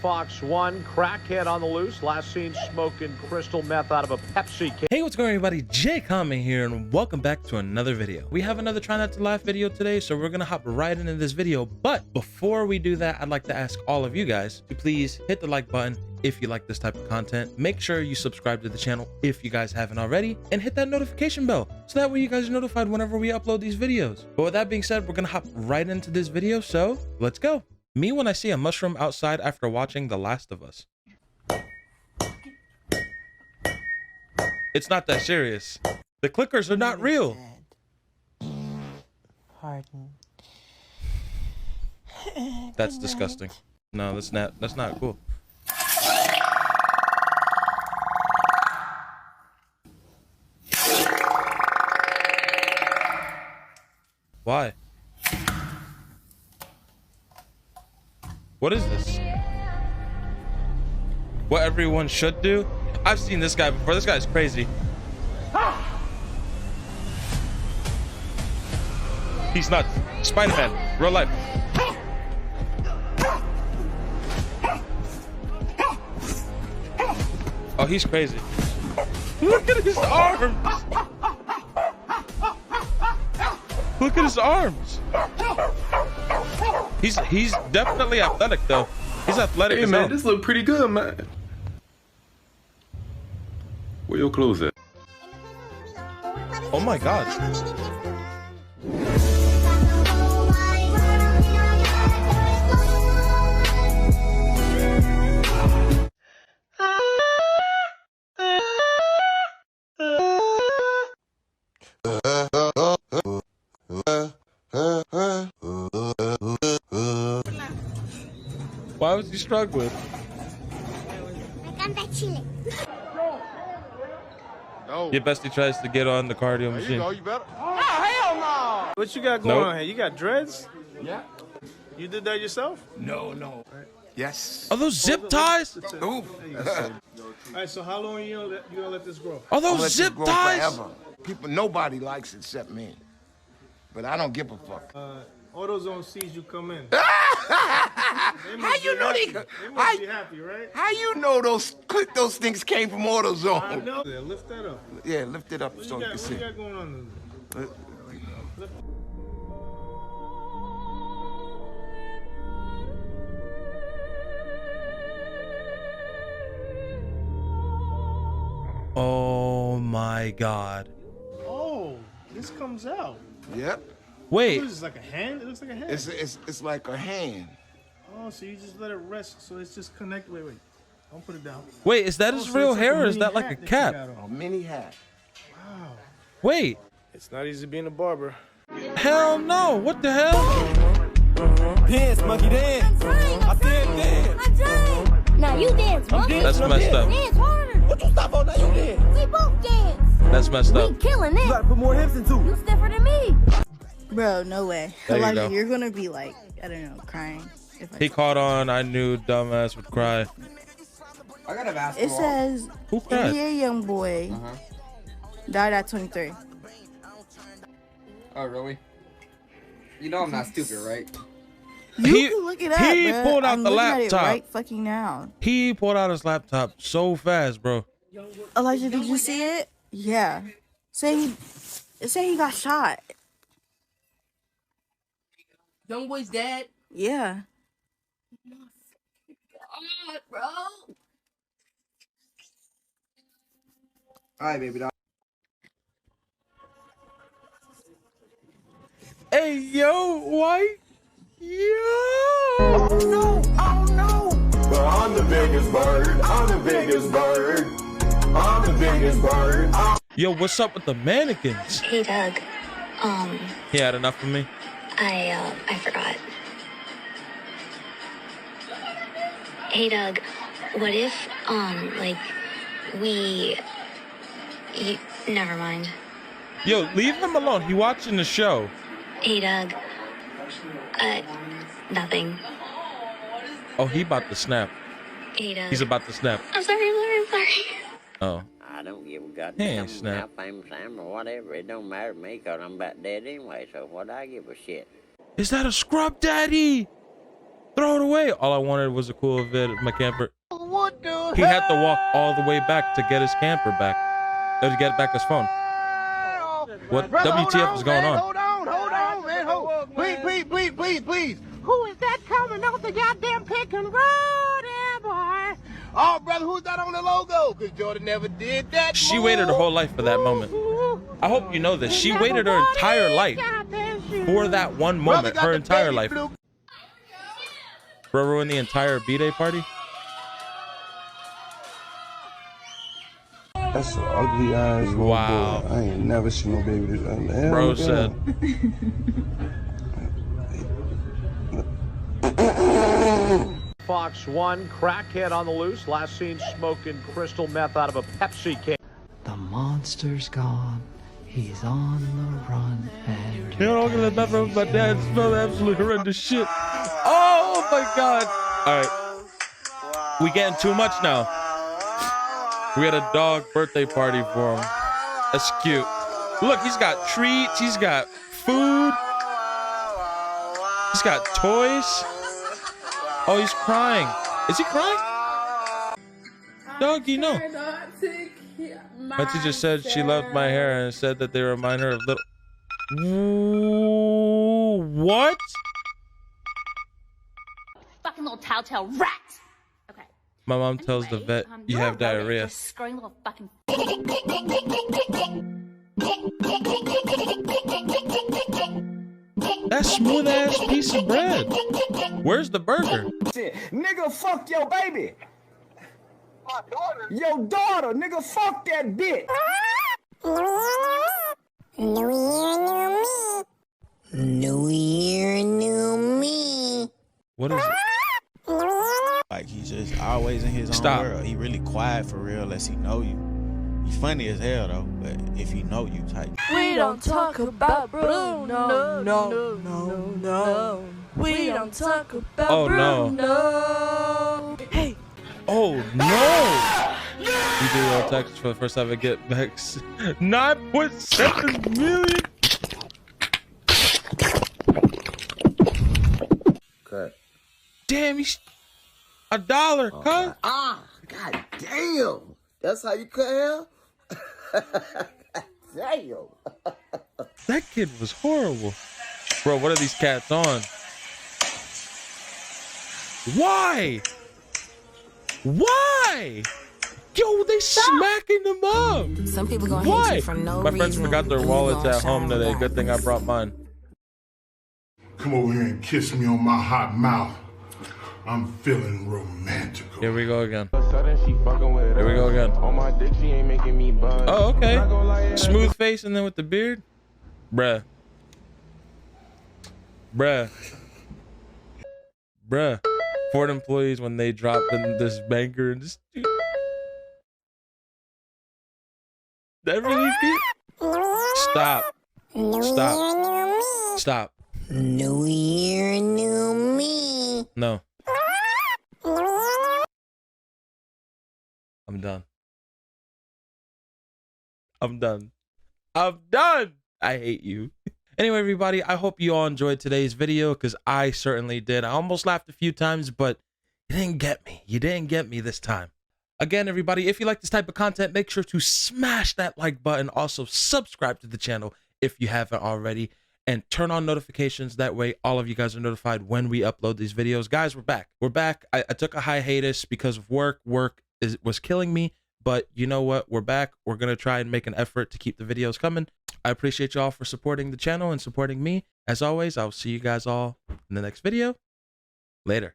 Fox 1, crackhead on the loose. Last seen smoking crystal meth out of a Pepsi can. Hey, what's going on, everybody? Jkame here, and welcome back to another video. We have another Try Not to Laugh video today, so we're gonna hop right into this video. But before we do that, I'd like to ask all of you guys to please hit the like button if you like this type of content. Make sure you subscribe to the channel if you guys haven't already, and hit that notification bell so that way you guys are notified whenever we upload these videos. But with that being said, we're gonna hop right into this video, so let's go. Me when I see a mushroom outside after watching The Last of Us. It's not that serious. The clickers are not real. Pardon. That's disgusting. No, that's not cool. Why? What is this? What everyone should do? I've seen this guy before. This guy's crazy. He's nuts. Spider-Man, real life. Oh, he's crazy. Look at his arms. Look at his arms. He's definitely athletic though. He's athletic. Hey as man, hell. this look pretty good, man. Where your clothes at? Oh my god. Why was he struggling? Your bestie tries to get on the cardio machine. You better. Oh, hell no! What you got going on here? You got dreads? Yeah. You did that yourself? No. Yes. Are those zip ties? Ooh. All right, so how long you gonna let this grow? Are I'll let those this zip grow ties? forever. People, nobody likes it except me. But I don't give a fuck. AutoZone sees you come in. How you know they? They must be happy, right? How you know those things came from I AutoZone? know. Yeah, lift that up. Yeah, lift it up What so you you can got, what see. you got going on? Oh my god. Oh, this comes out. Yep. Wait. What is this, like a hand? It looks like a hand. It's like a hand. Oh, so you just let it rest, so it's just connect. Wait. Don't put it down. Wait, is that Oh, his so real it's like hair or is mini that like a hat you cap? got A on. mini hat. Wow. Wait. It's not easy being a barber. Hell no. What the hell? Dance, monkey, dance. I said dance. I'm trying. Now you dance, monkey. That's messed up. Dance harder. What you stop on that? You dance. We both dance. That's messed up. We killing You it. gotta put more hips into You it. stiffer than me. Bro, no way. There you Like, go. you're gonna be like, I don't know, crying. If I He caught on. I knew dumbass would cry. I gotta ask. it says, Who cried? India young boy died at 23. Oh, really? You know I'm not stupid, right? You He- can look it up, he bro. pulled out I'm the looking at laptop. it right fucking now. He pulled out his laptop so fast, bro. Elijah, did you see it? Yeah. Say he got shot. Young boy's dead. Yeah. God, bro. Alright, baby doll. Hey, yo, white. Yo. But I'm the biggest bird. I'm the biggest bird. I'm the biggest bird. Yo, what's up with the mannequins? Hey Doug, He had enough of me. I forgot. Hey Doug, what if, never mind. Yo, leave him alone. He watching the show. Hey Doug, nothing. Oh, he about to snap. Hey Doug. He's about to snap. I'm sorry. Oh. I don't give a goddamn He ain't snap. how famous I am or whatever. It don't matter to me because I'm about dead anyway, so what I give a shit. Is that a scrub daddy? Throw it away. All I wanted was a cool vid of my camper. What the He had to walk all the way back to get his camper back. Or to get back his phone. What WTF is going on? Hold on, man. Please. Who is that coming off the goddamn pick and roll there, boy? Oh, brother, who's that on the logo? Because Jordan never did that. She waited her whole life for that moment. I hope you know this. She waited her entire life for that one moment. Her entire life. Bro ruined the entire B-Day party. That's an ugly ass little wow. boy. I ain't never seen no baby this ugly. Bro said. Fox 1, crackhead on the loose. Last seen smoking crystal meth out of a Pepsi can. The monster's gone. He's on the run. And you know, look at the bathroom of my dad. Smell absolutely horrendous shit. Oh my god. Alright. We getting too much now. We had a dog birthday party for him. That's cute. Look, he's got treats. He's got food. He's got toys. Oh, he's crying. Is he crying? Doggy, no. My teacher said she loved my hair and said that they remind her of little... Ooh, what? Fucking little telltale rat. Okay. My mom tells the vet you have diarrhea. Screwing little fucking. That smooth ass piece of bread. Where's the burger? Shit. Nigga, fuck your baby. My daughter. Your daughter, nigga, fuck that bitch. New year, new me. What is it? Like he's just always in his own world. He really quiet for real unless he know you. He's funny as hell though, but if he know you type. We don't talk about Bruno. No. We don't talk about Bruno. Hey. Oh no! You do your text for the first time I get back 9.7 million. Cut. Damn, he's $1, cut. God damn. That's how you cut hair? Damn. That kid was horrible. Bro, what are these cats on? Why? Why? Yo, they smacking them up. Some people gonna hate you for no reason. My friends forgot their wallets at home today. Good thing I brought mine. Come over here and kiss me on my hot mouth. I'm feeling romantic. Here we go again. Here we go again. Oh, okay. Smooth face and then with the beard. Bruh. Ford employees when they drop in this banker and just that really be? Stop. New year, new me. No. I'm done. I hate you. Anyway, everybody, I hope you all enjoyed today's video because I certainly did. I almost laughed a few times, but you didn't get me. You didn't get me this time. Again, everybody, if you like this type of content, make sure to smash that like button. Also, subscribe to the channel if you haven't already. And turn on notifications. That way, all of you guys are notified when we upload these videos. Guys, we're back. I took a hiatus because of work. Work was killing me. But you know what? We're back. We're going to try and make an effort to keep the videos coming. I appreciate you all for supporting the channel and supporting me. As always, I'll see you guys all in the next video. Later.